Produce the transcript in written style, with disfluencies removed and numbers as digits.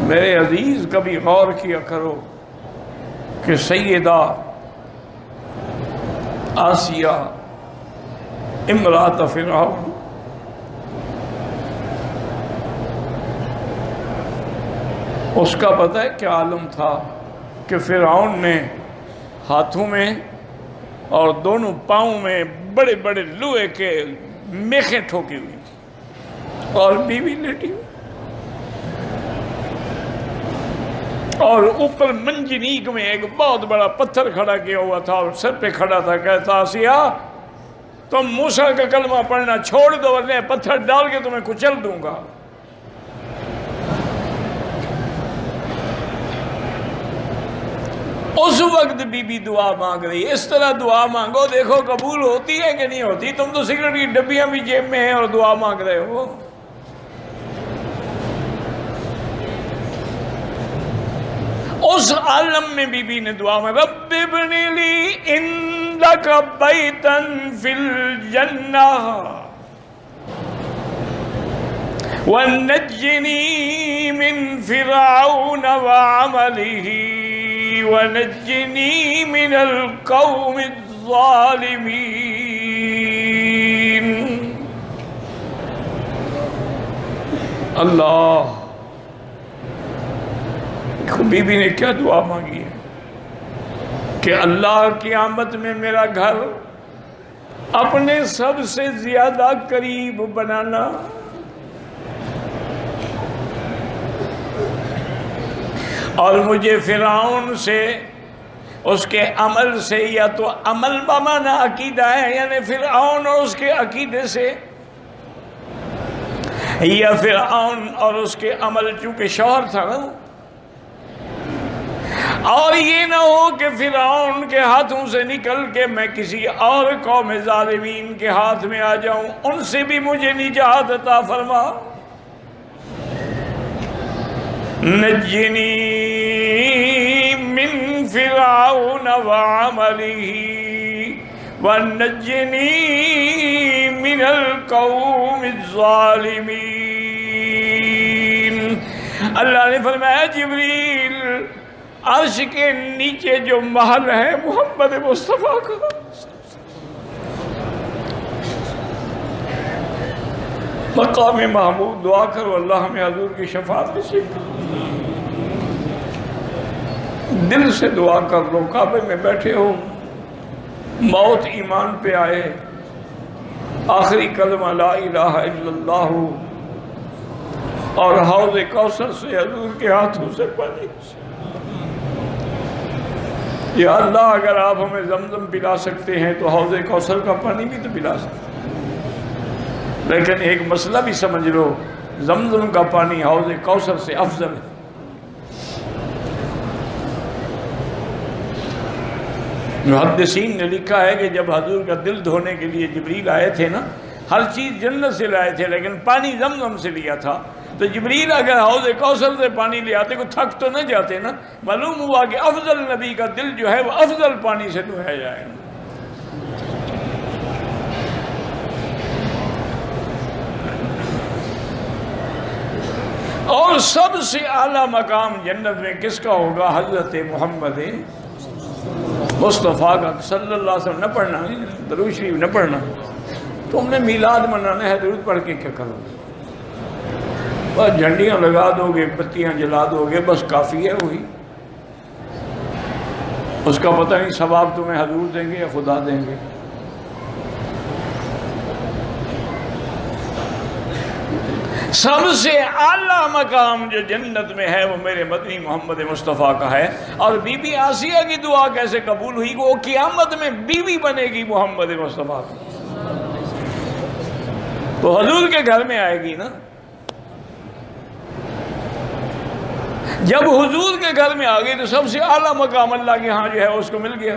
میرے عزیز کبھی غور کیا کرو کہ سیدہ آسیہ امرأۃ فرعون اس کا پتہ ہے کیا عالم تھا کہ فرعون نے ہاتھوں میں اور دونوں پاؤں میں بڑے بڑے لوہے کے میخیں ٹھوکی ہوئی تھی اور بیوی لیٹی ہوئی اور اوپر منجنیق میں ایک بہت بڑا پتھر کھڑا کیا ہوا تھا اور سر پہ کھڑا تھا. کہتا آسیہ تم موسیٰ کا کلمہ پڑھنا چھوڑ دو ورنہ پتھر ڈال کے تمہیں کچل دوں گا. اس وقت بی بی دعا مانگ رہی. اس طرح دعا مانگو دیکھو قبول ہوتی ہے کہ نہیں ہوتی. تم تو سگریٹ کی ڈبیاں بھی جیب میں ہیں اور دعا مانگ رہے ہو. اس عالم میں بی بی نے دعا میں رب ابن لی عندک بیتا فی الجنہ ونجنی من فرعون وعملہ ونجنی من القوم الظالمین. اللہ بی بی نے کیا دعا مانگی ہے کہ اللہ قیامت میں میرا گھر اپنے سب سے زیادہ قریب بنانا. اور مجھے فرعون سے اس کے عمل سے یا تو عمل بمانا عقیدہ ہے یعنی فرعون اور اس کے عقیدے سے یا فرعون اور اس کے عمل چونکہ شوہر تھا نا اور یہ نہ ہو کہ فرعون کے ہاتھوں سے نکل کے میں کسی اور قوم ظالمین کے ہاتھ میں آ جاؤں. ان سے بھی مجھے نجات عطا فرما. نجنی من فرعون وعملہ ونجنی من القوم الظالمین. اللہ نے فرمایا جبریل عرش کے نیچے جو محل ہے محمد مصطفیٰ کا مقام محمود دعا کرو اللہ ہمیں حضور کی شفاعت نصیب کرو. دل سے دعا کر لو. کعبے میں بیٹھے ہو موت ایمان پہ آئے آخری کلمہ لا الہ الا اللہ اور حوض کوثر سے حضور کے ہاتھوں سے پانی. یا اللہ اگر آپ ہمیں زمزم پلا سکتے ہیں تو حوض کوثر کا پانی بھی تو پلا سکتے ہیں. لیکن ایک مسئلہ بھی سمجھ لو زمزم کا پانی حوض کوثر سے افضل ہے. محدثین نے لکھا ہے کہ جب حضور کا دل دھونے کے لیے جبریل آئے تھے نا ہر چیز جنت سے لائے تھے لیکن پانی زمزم سے لیا تھا. تو جبریل اگر حوض کوثر سے پانی لے آتے کوئی تھک تو نہ جاتے نا. معلوم ہوا کہ افضل نبی کا دل جو ہے وہ افضل پانی سے دھویا جائے گا. اور سب سے اعلیٰ مقام جنت میں کس کا ہوگا؟ حضرت محمد مصطفیٰ کا صلی اللہ علیہ وسلم. نہ پڑھنا درود شریف نہ پڑھنا. تم نے میلاد منانا ہے درود پڑھ کے کیا کرو گے؟ بس جھنڈیاں لگا دو گے بتیاں جلا دو گے بس کافی ہے. وہی اس کا پتہ نہیں ثواب تمہیں حضور دیں گے یا خدا دیں گے. سب سے اعلیٰ مقام جو جنت میں ہے وہ میرے مدنی محمد مصطفیٰ کا ہے. اور بی بی آسیہ کی دعا کیسے قبول ہوئی؟ وہ قیامت میں بیوی بنے گی محمد مصطفیٰ کی تو حضور کے گھر میں آئے گی نا. جب حضور کے گھر میں آ گئی تو سب سے اعلیٰ مقام اللہ کے ہاں جو ہے اس کو مل گیا.